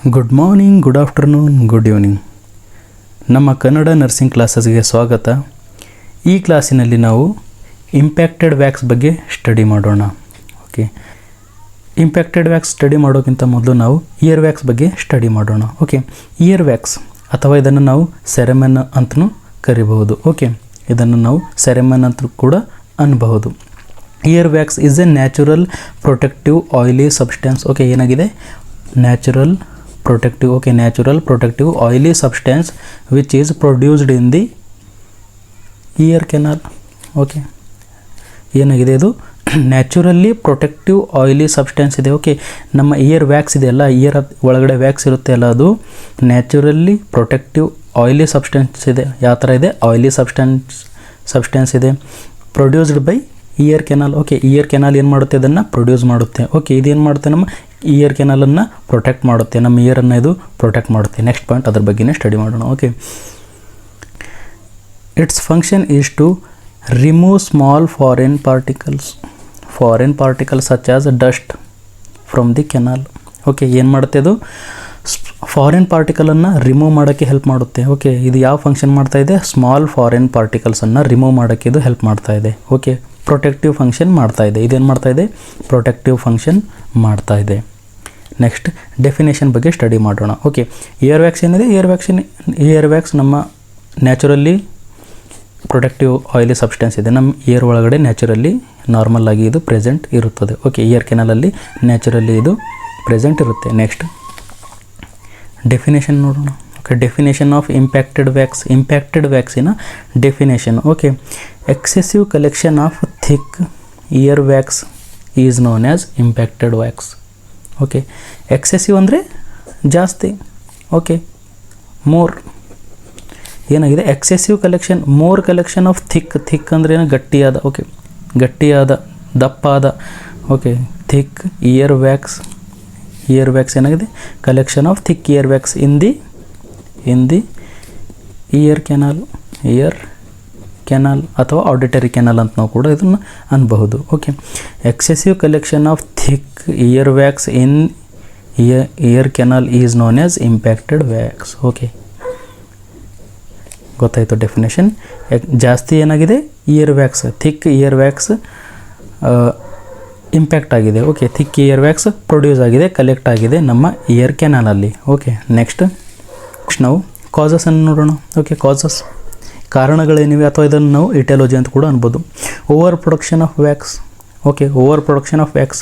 Good morning, good afternoon, good evening. ನಮ್ಮ Kannada nursing ಕ್ಲಾಸಸ್ಗೆ ಸ್ವಾಗತ. ಈ ಕ್ಲಾಸಿನಲ್ಲಿ ನಾವು ಇಂಪ್ಯಾಕ್ಟೆಡ್ ವ್ಯಾಕ್ಸ್ ಬಗ್ಗೆ ಸ್ಟಡಿ ಮಾಡೋಣ. ಓಕೆ, ಇಂಪ್ಯಾಕ್ಟೆಡ್ ವ್ಯಾಕ್ಸ್ ಸ್ಟಡಿ ಮಾಡೋಕ್ಕಿಂತ ಮೊದಲು ನಾವು ಇಯರ್ ವ್ಯಾಕ್ಸ್ ಬಗ್ಗೆ ಸ್ಟಡಿ ಮಾಡೋಣ. ಓಕೆ, ಇಯರ್ ವ್ಯಾಕ್ಸ್ ಅಥವಾ ಇದನ್ನು ನಾವು ಸೆರೆಮನ್ ಅಂತಲೂ ಕರಿಬಹುದು. ಓಕೆ, ಇದನ್ನು ನಾವು ಸೆರೆಮನ್ ಅಂತ ಕೂಡ ಅನ್ನಬಹುದು. Ear wax is a natural protective oily substance. Okay, ಏನಾಗಿದೆ? Natural protective oily substance which is produced in the ear canal. Okay, ಏನಾಗಿದೆ? ಇದು ನ್ಯಾಚುರಲಿ ಪ್ರೊಟೆಕ್ಟಿವ್ ಆಯಿಲಿ ಸಬ್ಸ್ಟೆನ್ಸ್ ಇದೆ. ಓಕೆ, ನಮ್ಮ ಇಯರ್ ವ್ಯಾಕ್ಸ್ ಇದೆಯಲ್ಲ, ಇಯರ್ ಒಳಗಡೆ ವ್ಯಾಕ್ಸ್ ಇರುತ್ತೆ ಅಲ್ಲ, ಅದು ನ್ಯಾಚುರಲಿ ಪ್ರೊಟೆಕ್ಟಿವ್ ಆಯಿಲಿ ಸಬ್ಸ್ಟೆನ್ಸ್ ಇದೆ. ಯಾವ ಥರ ಇದೆ? ಆಯಿಲಿ ಸಬ್ಸ್ಟೆನ್ಸ್ ಇದೆ, produced by year canal. Okay, year canal ಏನು ಮಾಡುತ್ತೆ? ಇದನ್ನು ಪ್ರೊಡ್ಯೂಸ್ ಮಾಡುತ್ತೆ. ಓಕೆ, ಇದೇನು ಮಾಡುತ್ತೆ? ನಮ್ಮ ಇಯರ್ ಕೆನಾಲನ್ನು ಪ್ರೊಟೆಕ್ಟ್ ಮಾಡುತ್ತೆ, ನಮ್ಮ ಇಯರನ್ನು ಇದು ಪ್ರೊಟೆಕ್ಟ್ ಮಾಡುತ್ತೆ. ನೆಕ್ಸ್ಟ್ ಪಾಯಿಂಟ್ ಅದ್ರ ಬಗ್ಗೆನೇ ಸ್ಟಡಿ ಮಾಡೋಣ. Okay, it's function is to remove small foreign particles such as dust from the canal. Okay, ಏನು ಮಾಡುತ್ತೆ? ಇದು ಫಾರಿನ್ ಪಾರ್ಟಿಕಲನ್ನು ರಿಮೂವ್ ಮಾಡೋಕ್ಕೆ ಹೆಲ್ಪ್ ಮಾಡುತ್ತೆ. ಓಕೆ, ಇದು ಯಾವ ಫಂಕ್ಷನ್ ಮಾಡ್ತಾ ಇದೆ? ಸ್ಮಾಲ್ ಫಾರಿನ್ ಪಾರ್ಟಿಕಲ್ಸನ್ನು ರಿಮೂವ್ ಮಾಡೋಕ್ಕೆ ಇದು ಹೆಲ್ಪ್ ಮಾಡ್ತಾ ಇದೆ. ಓಕೆ, ಪ್ರೊಟೆಕ್ಟಿವ್ ಫಂಕ್ಷನ್ ಮಾಡ್ತಾ ಇದೆ. ಇದೇನು ಮಾಡ್ತಾ ಇದೆ? ಪ್ರೊಟೆಕ್ಟಿವ್ ಫಂಕ್ಷನ್ ಮಾಡ್ತಾ ಇದೆ. ನೆಕ್ಸ್ಟ್ ಡೆಫಿನೇಷನ್ ಬಗ್ಗೆ ಸ್ಟಡಿ ಮಾಡೋಣ. ಓಕೆ, ಇಯರ್ ವ್ಯಾಕ್ಸ್ ಏನಿದೆ? ಇಯರ್ ವ್ಯಾಕ್ಸ್ ನಮ್ಮ ನ್ಯಾಚುರಲಿ ಪ್ರೊಟೆಕ್ಟಿವ್ ಆಯಿಲಿ ಸಬ್ಸ್ಟೆನ್ಸ್ ಇದೆ. ನಮ್ಮ ಇಯರ್ ಒಳಗಡೆ ನ್ಯಾಚುರಲಿ ನಾರ್ಮಲ್ ಆಗಿ ಇದು ಪ್ರೆಸೆಂಟ್ ಇರುತ್ತದೆ. ಓಕೆ, ಇಯರ್ ಕೆನಾಲಲ್ಲಿ ನ್ಯಾಚುರಲಿ ಇದು ಪ್ರೆಸೆಂಟ್ ಇರುತ್ತೆ. ನೆಕ್ಸ್ಟ್ ಡೆಫಿನೇಷನ್ ನೋಡೋಣ. ಓಕೆ, ಡೆಫಿನೇಷನ್ ಆಫ್ ಇಂಪ್ಯಾಕ್ಟೆಡ್ ವ್ಯಾಕ್ಸಿನ definition. Okay, excessive collection of thick ear wax is known as impacted wax. Okay, excessive ಅಂದರೆ ಜಾಸ್ತಿ. ಓಕೆ, ಮೋರ್ ಏನಾಗಿದೆ? Excessive collection, more collection of thick ಅಂದರೆ ಏನು? ಗಟ್ಟಿಯಾದ. ಓಕೆ, ಗಟ್ಟಿಯಾದ, ದಪ್ಪಾದ. ಓಕೆ, ಥಿಕ್ ಇಯರ್ ವ್ಯಾಕ್ಸ್ ಏನಾಗಿದೆ? Collection of thick ear wax in the ear canal ಅಥವಾ ಆಡಿಟರಿ ಕೆನಾಲ್ ಅಂತ ನಾವು ಕೂಡ ಇದನ್ನು ಅನ್ಬಹುದು. Okay, excessive collection of thick ear wax in ear canal is known as impacted wax. Okay, ಗೊತ್ತಾಯಿತು definition. ಜಾಸ್ತಿ ಏನಾಗಿದೆ? Ear wax, thick ear wax impact ಆಗಿದೆ. Okay, thick ear wax produce ಆಗಿದೆ, ಕಲೆಕ್ಟ್ ಆಗಿದೆ ನಮ್ಮ ಇಯರ್ ಕೆನಾಲಲ್ಲಿ. ಓಕೆ, ನೆಕ್ಸ್ಟ್ ನಾವು ಕಾಸಸನ್ನು ನೋಡೋಣ. Okay, causes ಕಾರಣಗಳೇನಿವೆ ಅಥವಾ ಇದನ್ನು ನಾವು ಇಟಿಯಾಲಜಿ ಅಂತ ಕೂಡ ಅನ್ಬೋದು. Over production of wax. Okay, over production of wax.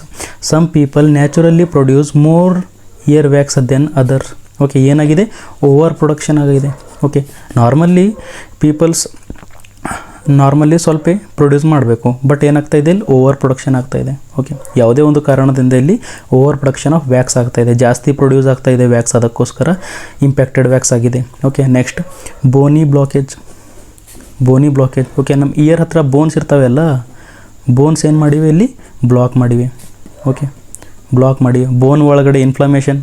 Some people naturally produce more ear wax than others. Okay, ಏನಾಗಿದೆ? ಓವರ್ ಪ್ರೊಡಕ್ಷನ್ ಆಗಿದೆ. ಓಕೆ, ನಾರ್ಮಲಿ ಸ್ವಲ್ಪ ಪ್ರೊಡ್ಯೂಸ್ ಮಾಡಬೇಕು, ಬಟ್ ಏನಾಗ್ತಾಯಿದೆ? ಇಲ್ಲಿ ಓವರ್ ಪ್ರೊಡಕ್ಷನ್ ಆಗ್ತಾಯಿದೆ. ಓಕೆ, ಯಾವುದೇ ಒಂದು ಕಾರಣದಿಂದ ಇಲ್ಲಿ ಓವರ್ ಪ್ರೊಡಕ್ಷನ್ ಆಫ್ ವ್ಯಾಕ್ಸ್ ಆಗ್ತಾಯಿದೆ, ಜಾಸ್ತಿ ಪ್ರೊಡ್ಯೂಸ್ ಆಗ್ತಾಯಿದೆ ವ್ಯಾಕ್ಸ್, ಅದಕ್ಕೋಸ್ಕರ ಇಂಪ್ಯಾಕ್ಟೆಡ್ ವ್ಯಾಕ್ಸ್ ಆಗಿದೆ. Okay, next Boney blockage. Okay, ನಮ್ಮ ಇಯರ್ ಹತ್ರ ಬೋನ್ಸ್ ಇರ್ತಾವೆಲ್ಲ, ಬೋನ್ಸ್ ಏನು ಮಾಡಿವೆ? ಇಲ್ಲಿ ಬ್ಲಾಕ್ ಮಾಡಿವೆ. ಓಕೆ, ಬ್ಲಾಕ್ ಮಾಡಿವೆ. ಬೋನ್ ಒಳಗಡೆ ಇನ್ಫ್ಲಮೇಷನ್.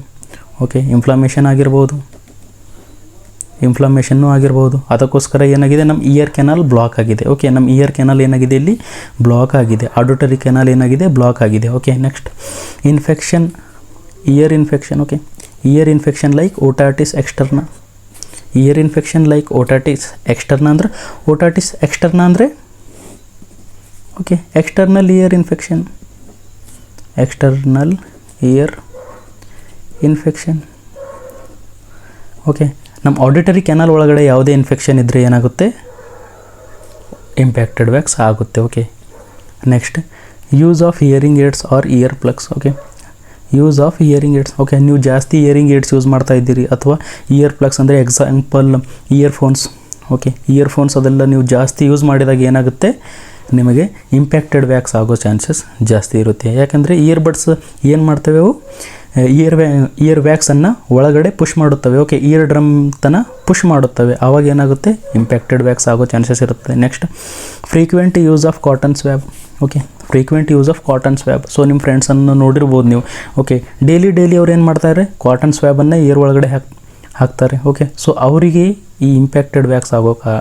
ಓಕೆ, ಇನ್ಫ್ಲಮೇಷನ್ನೂ ಆಗಿರ್ಬೋದು. ಅದಕ್ಕೋಸ್ಕರ ಏನಾಗಿದೆ? ನಮ್ಮ ಇಯರ್ ಕೆನಾಲ್ ಬ್ಲಾಕ್ ಆಗಿದೆ. ಓಕೆ, ನಮ್ಮ ಇಯರ್ ಕೆನಾಲ್ ಏನಾಗಿದೆ? ಇಲ್ಲಿ ಬ್ಲಾಕ್ ಆಗಿದೆ. ಆಡಿಟರಿ ಕೆನಾಲ್ ಏನಾಗಿದೆ? ಬ್ಲಾಕ್ ಆಗಿದೆ. Okay, next infection, ear infection. Okay, ear infection like otitis externa. Ear infection like otitis externa ಅಂದರೆ okay, external ear infection. Okay, ನಮ್ಮ auditory canal ಒಳಗಡೆ ಯಾವುದೇ ಇನ್ಫೆಕ್ಷನ್ ಇದ್ದರೆ ಏನಾಗುತ್ತೆ? ಇಂಪ್ಯಾಕ್ಟೆಡ್ ವ್ಯಾಕ್ಸ್ ಆಗುತ್ತೆ. Okay, next use of hearing aids or ear plugs. Okay, use of hearing aids. Okay, ನೀವು ಜಾಸ್ತಿ hearing AIDS use ಮಾಡ್ತಾ ಇದ್ದೀರಿ, ಅಥವಾ ಇಯರ್ ಪ್ಲಗ್ಸ್ ಅಂದರೆ ಎಕ್ಸಾಂಪಲ್ ಇಯರ್ಫೋನ್ಸ್. ಓಕೆ, ಇಯರ್ಫೋನ್ಸ್ ಅದೆಲ್ಲ ನೀವು ಜಾಸ್ತಿ ಯೂಸ್ ಮಾಡಿದಾಗ ಏನಾಗುತ್ತೆ? ನಿಮಗೆ ಇಂಪ್ಯಾಕ್ಟೆಡ್ ವ್ಯಾಕ್ಸ್ ಆಗೋ ಚಾನ್ಸಸ್ ಜಾಸ್ತಿ ಇರುತ್ತೆ. ಯಾಕಂದರೆ ಇಯರ್ಬಡ್ಸ್ ಏನು ಮಾಡ್ತವೆ? ಅವು ಇಯರ್ ವ್ಯಾಕ್ಸನ್ನು ಒಳಗಡೆ ಪುಷ್ ಮಾಡುತ್ತವೆ. ಓಕೆ, ಇಯರ್ ಡ್ರಮ್ ತನ ಪುಷ್ ಮಾಡುತ್ತವೆ. ಆವಾಗ ಏನಾಗುತ್ತೆ? ಇಂಪ್ಯಾಕ್ಟೆಡ್ ವ್ಯಾಕ್ಸ್ ಆಗೋ ಚಾನ್ಸಸ್ ಇರುತ್ತೆ. Next frequent use of cotton swab. Okay, frequent use of cotton swab. So ನಿಮ್ಮ ಫ್ರೆಂಡ್ಸನ್ನು ನೋಡಿರ್ಬೋದು ನೀವು. ಓಕೆ, ಡೈಲಿ ಅವ್ರು ಏನು ಮಾಡ್ತಾರೆ? ಕಾಟನ್ ಸ್ವ್ಯಾಬನ್ನು ಇಯರ್ ಒಳಗಡೆ ಹಾಕ್ತಾರೆ. ಓಕೆ, ಸೊ ಅವರಿಗೆ ಈ ಇಂಪ್ಯಾಕ್ಟೆಡ್ ವ್ಯಾಕ್ಸ್ ಆಗೋಕೆ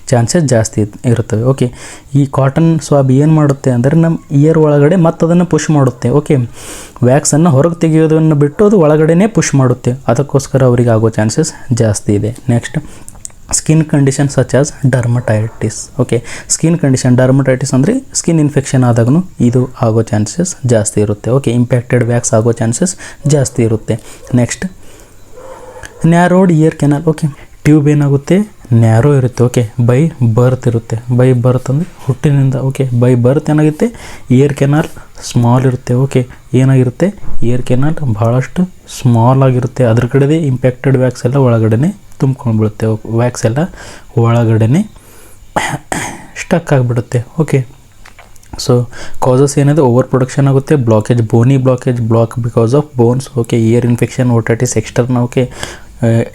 ಚಾನ್ಸಸ್ ಜಾಸ್ತಿ ಇರ್ತವೆ. ಓಕೆ, ಈ ಕಾಟನ್ ಸ್ವಾಬ್ ಏನು ಮಾಡುತ್ತೆ ಅಂದರೆ ನಮ್ಮ ಇಯರ್ ಒಳಗಡೆ ಮತ್ತೆ ಅದನ್ನು ಪುಷ್ ಮಾಡುತ್ತೆ. ಓಕೆ, ವ್ಯಾಕ್ಸನ್ನು ಹೊರಗೆ ತೆಗೆಯೋದನ್ನು ಬಿಟ್ಟು ಅದು ಒಳಗಡೆನೇ ಪುಷ್ ಮಾಡುತ್ತೆ, ಅದಕ್ಕೋಸ್ಕರ ಅವರಿಗೆ ಆಗೋ ಚಾನ್ಸಸ್ ಜಾಸ್ತಿ ಇದೆ. Next, skin condition such as dermatitis. Okay, skin condition dermatitis ಅಂದರೆ ಸ್ಕಿನ್ ಇನ್ಫೆಕ್ಷನ್ ಆದಾಗೂ ಇದು ಆಗೋ ಚಾನ್ಸಸ್ ಜಾಸ್ತಿ ಇರುತ್ತೆ. ಓಕೆ, ಇಂಪ್ಯಾಕ್ಟೆಡ್ ವ್ಯಾಕ್ಸ್ ಆಗೋ ಚಾನ್ಸಸ್ ಜಾಸ್ತಿ ಇರುತ್ತೆ. Next, narrowed ear canal. Okay, tube ಏನಾಗುತ್ತೆ, ನ್ಯಾರೋ ಇರುತ್ತೆ. ಓಕೆ, ಬೈ ಬರ್ತ್ ಇರುತ್ತೆ. ಬೈ ಬರ್ತ್ ಅಂದರೆ ಹುಟ್ಟಿನಿಂದ. ಓಕೆ, ಬೈ ಬರ್ತ್ ಏನಾಗುತ್ತೆ, ಇಯರ್ ಕೆನಾಲ್ ಸ್ಮಾಲ್ ಇರುತ್ತೆ. ಓಕೆ, ಏನಾಗಿರುತ್ತೆ, ಇಯರ್ ಕೆನಾಲ್ ಭಾಳಷ್ಟು ಸ್ಮಾಲ್ ಆಗಿರುತ್ತೆ. ಅದ್ರ ಕಡೆದೇ ಇಂಪ್ಯಾಕ್ಟೆಡ್ ವ್ಯಾಕ್ಸ್ ಎಲ್ಲ ಒಳಗಡೆ ತುಂಬ್ಕೊಂಡು ಬಿಡುತ್ತೆ. ವ್ಯಾಕ್ಸ್ ಎಲ್ಲ ಒಳಗಡೆ ಸ್ಟಕ್ ಆಗಿಬಿಡುತ್ತೆ. ಓಕೆ, ಸೊ ಕಾಸಸ್ ಏನಿದೆ, ಓವರ್ ಪ್ರೊಡಕ್ಷನ್ ಆಗುತ್ತೆ, blockage, bony block because of bones. Okay, ear infection, otitis externa. Okay,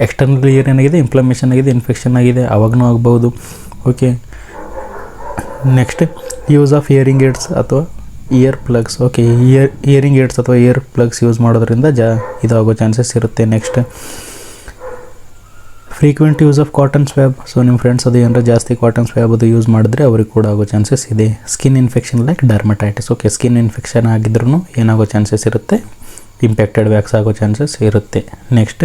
external ear ಏನಾಗಿದೆ, ಇನ್ಫ್ಲಮೇಷನ್ ಆಗಿದೆ, ಇನ್ಫೆಕ್ಷನ್ ಆಗಿದೆ, ಅವಾಗೂ ಆಗ್ಬೋದು. Okay, next, use of hearing aids ಅಥವಾ ear plugs. Okay, hearing aids ಅಥವಾ ear plugs use ಮಾಡೋದ್ರಿಂದ ಇದಾಗೋ ಚಾನ್ಸಸ್ ಇರುತ್ತೆ. Next, frequent use of cotton swab. So ನಿಮ್ಮ ಫ್ರೆಂಡ್ಸ್ ಅದು ಏನಾರ ಜಾಸ್ತಿ ಕಾಟನ್ ಸ್ವ್ಯಾಬ್ ಅದು ಯೂಸ್ ಮಾಡಿದ್ರೆ ಅವ್ರಿಗೆ ಕೂಡ ಆಗೋ ಚಾನ್ಸಸ್ ಇದೆ. Skin infection like dermatitis. Okay, skin infection ಆಗಿದ್ರೂ ಏನಾಗೋ ಚಾನ್ಸಸ್ ಇರುತ್ತೆ, ಇಂಪ್ಯಾಕ್ಟೆಡ್ ವ್ಯಾಕ್ಸ್ ಆಗೋ ಚಾನ್ಸಸ್ ಇರುತ್ತೆ. Next,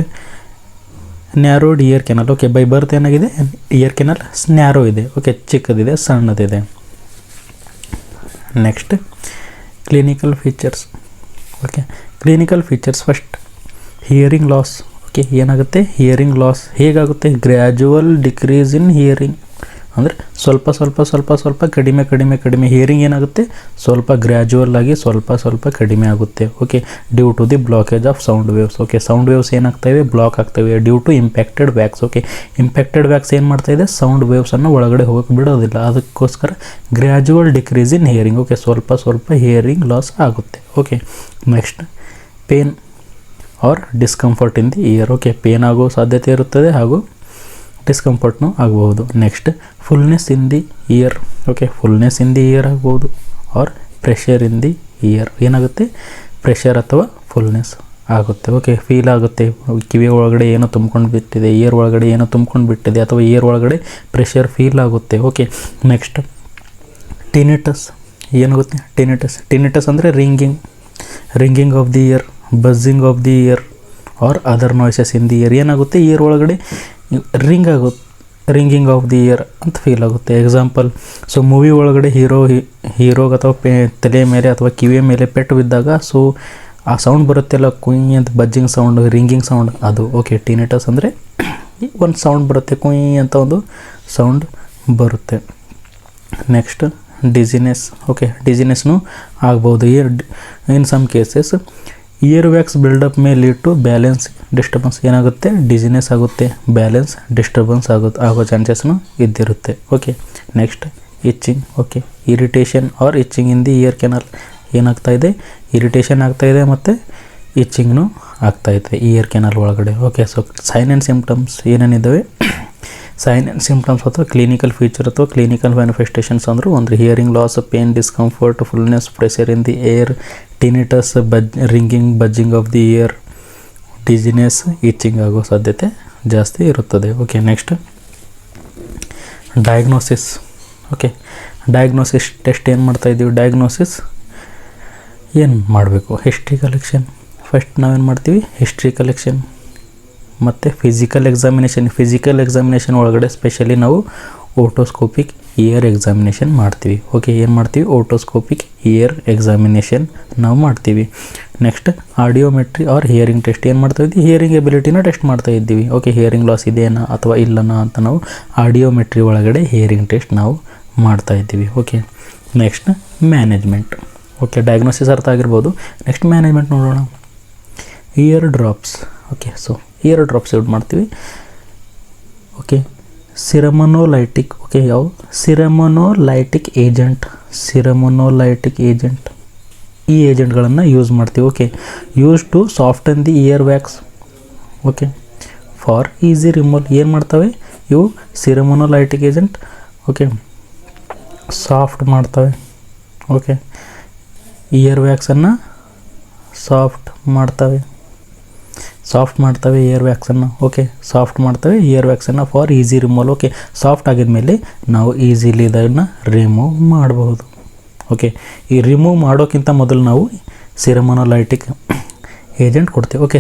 narrowed ear canal. Okay, by birth ಏನಾಗಿದೆ, ಇಯರ್ ಕೆನಲ್ ನ್ಯಾರೋ ಇದೆ. ಓಕೆ, ಚಿಕ್ಕದಿದೆ, ಸಣ್ಣದಿದೆ. Next, clinical features. Okay, clinical features first, hearing loss. Okay, ಏನಾಗುತ್ತೆ, ಹಿಯರಿಂಗ್ ಲಾಸ್ ಹೇಗಾಗುತ್ತೆ, ಗ್ರ್ಯಾಜುವಲ್ ಡಿಕ್ರೀಸ್ ಇನ್ ಹಿಯರಿಂಗ್ ಅಂದರೆ ಸ್ವಲ್ಪ ಕಡಿಮೆ ಹಿಯರಿಂಗ್ ಏನಾಗುತ್ತೆ, ಸ್ವಲ್ಪ ಗ್ರ್ಯಾಜುವಲ್ ಆಗಿ ಸ್ವಲ್ಪ ಕಡಿಮೆ ಆಗುತ್ತೆ. Okay, due to the blockage of sound waves. Okay, sound waves ಏನಾಗ್ತವೆ, ಬ್ಲಾಕ್ ಆಗ್ತವೆ due to impacted wax. Okay, impacted wax ಏನು ಮಾಡ್ತಾಯಿದೆ, ಸೌಂಡ್ ವೇವ್ಸನ್ನು ಒಳಗಡೆ ಹೋಗಕ್ಕೆ ಬಿಡೋದಿಲ್ಲ, ಅದಕ್ಕೋಸ್ಕರ gradual decrease in hearing. Okay, ಸ್ವಲ್ಪ ಹಿಯರಿಂಗ್ ಲಾಸ್ ಆಗುತ್ತೆ. Okay, next, pain or discomfort in the ear. Okay, pain ಆಗೋ ಸಾಧ್ಯತೆ ಇರುತ್ತದೆ ಹಾಗೂ ಡಿಸ್ಕಂಫರ್ಟ್ನೂ ಆಗಬಹುದು. Next, fullness in the ear. Okay, fullness in the ear ಆಗ್ಬೋದು. R pressure in the ear, ಏನಾಗುತ್ತೆ, ಪ್ರೆಷರ್ ಅಥವಾ ಫುಲ್ನೆಸ್ ಆಗುತ್ತೆ. ಓಕೆ, ಫೀಲ್ ಆಗುತ್ತೆ, ಕಿವಿ ಒಳಗಡೆ ಏನೋ ತುಂಬ್ಕೊಂಡು ಬಿಟ್ಟಿದೆ, ಇಯರ್ ಒಳಗಡೆ ಏನೋ ತುಂಬ್ಕೊಂಡು ಬಿಟ್ಟಿದೆ, ಅಥವಾ ಇಯರ್ ಒಳಗಡೆ ಪ್ರೆಷರ್ ಫೀಲ್ ಆಗುತ್ತೆ. Okay, next, tinnitus. ಏನಾಗುತ್ತೆ, ಟಿನಿಟಸ್ ಅಂದರೆ ringing of the ear, buzzing of the ear or other noises in the ear. ಏನಾಗುತ್ತೆ, ಇಯರ್ ಒಳಗಡೆ ರಿಂಗಿಂಗ್ ಆಫ್ ದಿ ಇಯರ್ ಅಂತ ಫೀಲ್ ಆಗುತ್ತೆ. ಎಕ್ಸಾಂಪಲ್, ಸೊ ಮೂವಿ ಒಳಗಡೆ ಹೀರೋಗೆ ಅಥವಾ ತಲೆ ಮೇಲೆ ಅಥವಾ ಕಿವಿಯ ಮೇಲೆ ಪೆಟ್ಟು ಬಿದ್ದಾಗ ಸೊ ಆ ಸೌಂಡ್ ಬರುತ್ತೆಲ್ಲ, ಕುಯ್ ಅಂತ ಬಜ್ಜಿಂಗ್ ಸೌಂಡ್, ರಿಂಗಿಂಗ್ ಸೌಂಡ್, ಅದು. ಓಕೆ, ಟಿನಿಟಸ್ ಅಂದರೆ ಒಂದು ಸೌಂಡ್ ಬರುತ್ತೆ, ಕುಯ್ ಅಂತ ಒಂದು ಸೌಂಡ್ ಬರುತ್ತೆ. Next, dizziness. ಓಕೆ, ಡಿಸಿನೆಸ್ನು ಆಗ್ಬೋದು. In some cases ear wax buildup may lead to balance disturbance. ಏನಾಗುತ್ತೆ, ಡಿಸಿನೆಸ್ ಆಗುತ್ತೆ, ಬ್ಯಾಲೆನ್ಸ್ ಡಿಸ್ಟರ್ಬೆನ್ಸ್ ಆಗೋ ಚಾನ್ಸಸ್ನು ಇದ್ದಿರುತ್ತೆ. Okay, next, itching. Okay, irritation or itching in the ear canal. ಏನಾಗ್ತಾಯಿದೆ, ಇರಿಟೇಷನ್ ಆಗ್ತಾಯಿದೆ ಮತ್ತು ಇಚ್ಚಿಂಗ್ನು ಆಗ್ತಾಯಿದೆ ಇಯರ್ ಕೆನಲ್ ಒಳಗಡೆ. Okay, so sign and symptoms ಏನೇನಿದ್ದಾವೆ, ಸೈನ್ ಆ್ಯಂಡ್ ಸಿಂಪ್ಟಮ್ಸ್ ಅಥವಾ ಕ್ಲಿನಿಕಲ್ ಫೀಚರ್ ಅಥವಾ ಕ್ಲಿನಿಕಲ್ ಮ್ಯಾನಿಫೆಸ್ಟೇಷನ್ಸ್ ಅಂದರು ಒಂದು hearing loss, pain, discomfort, fullness, pressure in the ear, ಟಿನಿಟಸ್, ringing, buzzing of the ear, dizziness, itching ಆಗೋ ಸಾಧ್ಯತೆ ಜಾಸ್ತಿ ಇರುತ್ತದೆ. Okay, next, diagnosis. Okay, diagnosis test ಏನು ಮಾಡ್ತಾಯಿದ್ದೀವಿ, ಡಯಾಗ್ನೋಸಿಸ್ ಏನು ಮಾಡಬೇಕು, ಹಿಸ್ಟ್ರಿ ಕಲೆಕ್ಷನ್. ಫಸ್ಟ್ ನಾವೇನು ಮಾಡ್ತೀವಿ, ಹಿಸ್ಟ್ರಿ ಕಲೆಕ್ಷನ್ ಮತ್ತು ಫಿಸಿಕಲ್ ಎಕ್ಸಾಮಿನೇಷನ್ ಒಳಗಡೆ ಸ್ಪೆಷಲಿ ನಾವು ಓಟೋಸ್ಕೋಪಿಕ್ ಇಯರ್ ಎಕ್ಸಾಮಿನೇಷನ್ ಮಾಡ್ತೀವಿ. ಓಕೆ, ಏನು ಮಾಡ್ತೀವಿ, ಓಟೋಸ್ಕೋಪಿಕ್ ಇಯರ್ ಎಕ್ಸಾಮಿನೇಷನ್ ನಾವು ಮಾಡ್ತೀವಿ. Next, ಆಡಿಯೋಮೆಟ್ರಿ R hearing test. ಏನು ಮಾಡ್ತಾಯಿದ್ವಿ, ಹಿಯರಿಂಗ್ ಎಬಿಲಿಟಿನ ಟೆಸ್ಟ್ ಮಾಡ್ತಾಯಿದ್ದೀವಿ. ಓಕೆ, ಹಿಯರಿಂಗ್ ಲಾಸ್ ಇದೆಯಾ ಅಥವಾ ಇಲ್ಲನಾ ಅಂತ ನಾವು ಆಡಿಯೋಮೆಟ್ರಿ ಒಳಗಡೆ ಹಿಯರಿಂಗ್ ಟೆಸ್ಟ್ ನಾವು ಮಾಡ್ತಾಯಿದ್ದೀವಿ. Okay, next, management. Okay, diagnosis ಅರ್ಥ ಆಗಿರ್ಬೋದು. ನೆಕ್ಸ್ಟ್, ಮ್ಯಾನೇಜ್ಮೆಂಟ್ ನೋಡೋಣ. Ear drops. Okay, so ear drops use ಮಾಡ್ತೀವಿ. Okay, ceruminolytic. ಓಕೆ, ಯಾವ ಸಿರಮೊನೊಲೈಟಿಕ್ ಏಜೆಂಟ್ ಈ ಏಜೆಂಟ್ಗಳನ್ನು ಯೂಸ್ ಮಾಡ್ತೀವಿ. Okay, use to soften the ear wax. Okay, for easy removal. ಏನು ಮಾಡ್ತವೆ ಇವು, ಸಿರಮೊನೊಲೈಟಿಕ್ ಏಜೆಂಟ್. ಓಕೆ, ಸಾಫ್ಟ್ ಮಾಡ್ತವೆ. ಓಕೆ, ಇಯರ್ ವ್ಯಾಕ್ಸನ್ನು ಸಾಫ್ಟ್ ಮಾಡ್ತವೆ. ಸಾಫ್ಟ್ ಮಾಡ್ತವೆ ಇಯರ್ ವ್ಯಾಕ್ಸನ್ನು. ಓಕೆ, ಸಾಫ್ಟ್ ಮಾಡ್ತವೆ ಇಯರ್ ವ್ಯಾಕ್ಸನ್ನು for easy removal. Okay, soft ಆಗಿದ್ಮೇಲೆ ನಾವು ಈಸಿಲಿ ಇದನ್ನು ರಿಮೂವ್ ಮಾಡಬಹುದು. ಓಕೆ, ಈ ರಿಮೂವ್ ಮಾಡೋಕ್ಕಿಂತ ಮೊದಲು ನಾವು ಸಿರಮೊನೊಲೈಟಿಕ್ ಏಜೆಂಟ್ ಕೊಡ್ತೀವಿ. ಓಕೆ,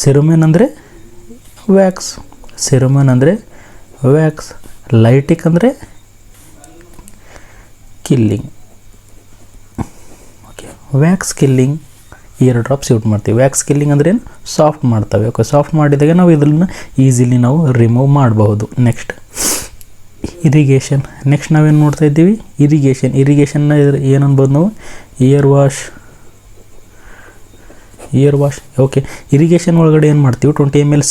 ಸಿರಮಿನ್ ಅಂದರೆ ವ್ಯಾಕ್ಸ್, ಸಿರಮಿನ್ ಅಂದರೆ ವ್ಯಾಕ್ಸ್, ಲೈಟಿಕ್ ಅಂದರೆ killing. Okay, wax killing year drops use ಮಾಡ್ತೀವಿ. ವ್ಯಾಕ್ಸ್ ಕಿಲ್ಲಿಂಗ್ ಅಂದರೆ ಏನು, ಸಾಫ್ಟ್ ಮಾಡ್ತವೆ. ಓಕೆ, ಸಾಫ್ಟ್ ಮಾಡಿದಾಗ ನಾವು ಇದನ್ನು ಈಸಿಲಿ ನಾವು ರಿಮೂವ್ ಮಾಡಬಹುದು. Next irrigation. ನೆಕ್ಸ್ಟ್ ನಾವೇನು ನೋಡ್ತಾ ಇದ್ದೀವಿ, ಇರಿಗೇಷನ್ನ ಏನು ಅನ್ಬೋದು ನಾವು, ಇಯರ್ ವಾಶ್. ಓಕೆ, ಇರಿಗೇಷನ್ ಒಳಗಡೆ ಏನು ಮಾಡ್ತೀವಿ, 20 ml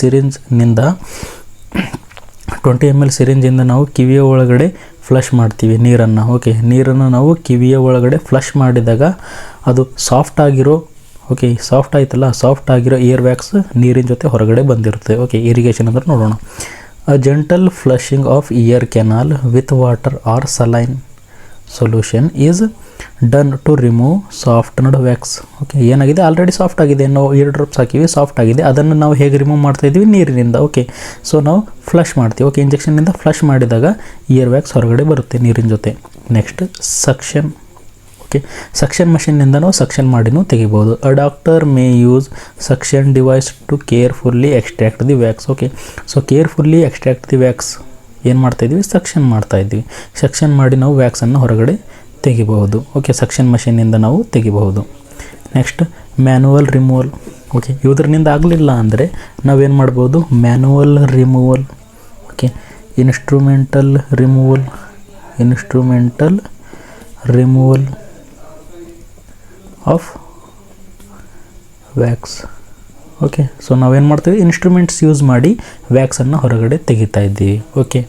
ಸಿರಿಂಜಿಂದ ನಾವು ಕಿವಿಯ ಒಳಗಡೆ ಫ್ಲಶ್ ಮಾಡ್ತೀವಿ ನೀರನ್ನು. ಓಕೆ, ನೀರನ್ನು ನಾವು ಕಿವಿಯ ಒಳಗಡೆ ಫ್ಲಶ್ ಮಾಡಿದಾಗ ಅದು ಸಾಫ್ಟ್ ಆಯ್ತಲ್ಲ, ಸಾಫ್ಟ್ ಆಗಿರೋ ಇಯರ್ ವ್ಯಾಕ್ಸ್ ನೀರಿನ ಜೊತೆ ಹೊರಗಡೆ ಬಂದಿರುತ್ತೆ. ಓಕೆ, ಇರಿಗೇಷನ್ ಅಂದ್ರೆ ನೋಡೋಣ. A gentle flushing of ear canal with water or saline solution is done to remove softened wax. Okay, ಏನಾಗಿದೆ, ಆಲ್ರೆಡಿ ಸಾಫ್ಟ್ ಆಗಿದೆ, ನಾವು ಇಯರ್ ಡ್ರಾಪ್ಸ್ ಹಾಕಿವಿ, ಸಾಫ್ಟ್ ಆಗಿದೆ, ಅದನ್ನು ನಾವು ಹೇಗೆ ರಿಮೂವ್ ಮಾಡ್ತಾ ಇದ್ದೀವಿ, ನೀರಿನಿಂದ. ಓಕೆ, ಸೊ ನಾವು ಫ್ಲಶ್ ಮಾಡ್ತೀವಿ. ಓಕೆ, ಇಂಜೆಕ್ಷನ್ನಿಂದ ಫ್ಲಶ್ ಮಾಡಿದಾಗ ಇಯರ್ ವ್ಯಾಕ್ಸ್ ಹೊರಗಡೆ ಬರುತ್ತೆ ನೀರಿನ ಜೊತೆ. Next suction. ಓಕೆ, ಸಕ್ಷನ್ ಮಷಿನ್ನಿಂದ ನಾವು ಸಕ್ಷನ್ ಮಾಡಿನೂ ತೆಗಿಬೋದು. A doctor may use suction device to carefully extract the wax. Okay, so carefully extract the wax ಏನು ಮಾಡ್ತಾಯಿದ್ವಿ, ಸಕ್ಷನ್ ಮಾಡ್ತಾಯಿದ್ವಿ. ಸಕ್ಷನ್ ಮಾಡಿ ನಾವು ವ್ಯಾಕ್ಸನ್ನು ಹೊರಗಡೆ ತೆಗಿಬಹುದು. ಓಕೆ, ಸಕ್ಷನ್ ಮಷಿನ್ನಿಂದ ನಾವು ತೆಗಿಬಹುದು. Next manual removal. ಓಕೆ, ಇದರಿಂದ ಆಗಲಿಲ್ಲ ಅಂದರೆ ನಾವೇನು ಮಾಡ್ಬೋದು, manual removal. Okay, instrumental removal of wax. Okay, so ನಾವೇನು ಮಾಡ್ತೀವಿ, ಇನ್ಸ್ಟ್ರೂಮೆಂಟ್ಸ್ ಯೂಸ್ ಮಾಡಿ ವ್ಯಾಕ್ಸನ್ನು ಹೊರಗಡೆ ತೆಗಿತಾ ಇದ್ದೀವಿ. Okay,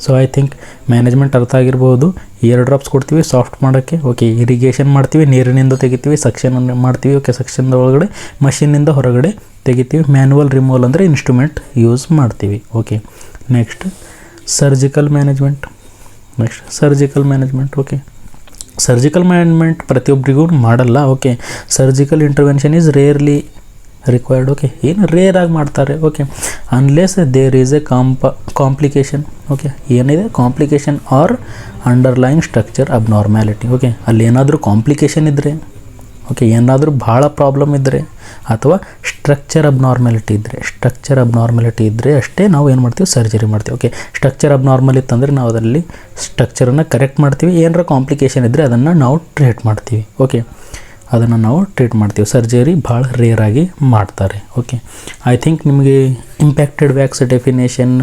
so I think management ಅರ್ಥ ಆಗಿರ್ಬೋದು. ಇಯರ್ ಡ್ರಾಪ್ಸ್ ಕೊಡ್ತೀವಿ ಸಾಫ್ಟ್ ಮಾಡೋಕ್ಕೆ. ಓಕೆ, ಇರಿಗೇಷನ್ ಮಾಡ್ತೀವಿ, ನೀರಿನಿಂದ ತೆಗಿತೀವಿ, ಸಕ್ಷನ್ ಮಾಡ್ತೀವಿ. ಓಕೆ, ಸಕ್ಷನ್ ಒಳಗಡೆ ಮಷಿನ್ನಿಂದ ಹೊರಗಡೆ ತೆಗಿತೀವಿ. ಮ್ಯಾನುವಲ್ ರಿಮೂವಲ್ ಅಂದರೆ ಇನ್ಸ್ಟ್ರೂಮೆಂಟ್ ಯೂಸ್ ಮಾಡ್ತೀವಿ. Okay, next surgical management. Okay, surgical management ಪ್ರತಿಯೊಬ್ಬರಿಗೂ ಮಾಡಲ್ಲ. Okay, surgical intervention is rarely required. Okay, ಏನು ರೇರ್ ಆಗಿ ಮಾಡ್ತಾರೆ. Okay, unless there is a complication. Okay, ಏನಿದೆ complication or underlying structure abnormality. Okay, ಅಲ್ಲಿ ಏನಾದರೂ ಕಾಂಪ್ಲಿಕೇಶನ್ ಇದ್ದರೆ, ಓಕೆ, ಏನಾದರೂ ಭಾಳ ಪ್ರಾಬ್ಲಮ್ ಇದ್ದರೆ, ಅಥವಾ ಸ್ಟ್ರಕ್ಚರ್ ಅಬ್ನಾರ್ಮ್ಯಾಲಿಟಿ ಇದ್ದರೆ ಅಷ್ಟೇ ನಾವು ಏನು ಮಾಡ್ತೀವಿ, ಸರ್ಜರಿ ಮಾಡ್ತೀವಿ. ಓಕೆ, ಸ್ಟ್ರಕ್ಚರ್ ಅಬ್ನಾರ್ಮಲ್ ಇತ್ತಂದರೆ ನಾವು ಅದರಲ್ಲಿ ಸ್ಟ್ರಕ್ಚರನ್ನು ಕರೆಕ್ಟ್ ಮಾಡ್ತೀವಿ. ಏನಾರ ಕಾಂಪ್ಲಿಕೇಶನ್ ಇದ್ದರೆ ಅದನ್ನು ನಾವು ಟ್ರೀಟ್ ಮಾಡ್ತೀವಿ. ಓಕೆ, ಸರ್ಜರಿ ಭಾಳ ರೇರಾಗಿ ಮಾಡ್ತಾರೆ. ಓಕೆ, ಐ ಥಿಂಕ್ ನಿಮಗೆ impacted wax definition,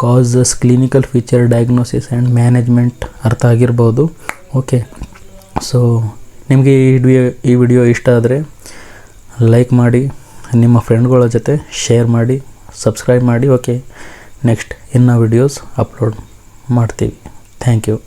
causes, clinical feature, diagnosis and management ಅರ್ಥ ಆಗಿರ್ಬೋದು. ಓಕೆ, ಸೊ ನಿಮಗೆ ಈ ವಿಡಿಯೋ ಇಷ್ಟ ಆದರೆ ಲೈಕ್ ಮಾಡಿ, ನಿಮ್ಮ ಫ್ರೆಂಡ್ಗಳ ಜೊತೆ ಶೇರ್ ಮಾಡಿ, ಸಬ್ಸ್ಕ್ರೈಬ್ ಮಾಡಿ. ಓಕೆ, ನೆಕ್ಸ್ಟ್ ಇನ್ನು ವಿಡಿಯೋಸ್ ಅಪ್ಲೋಡ್ ಮಾಡ್ತೀವಿ. Thank you.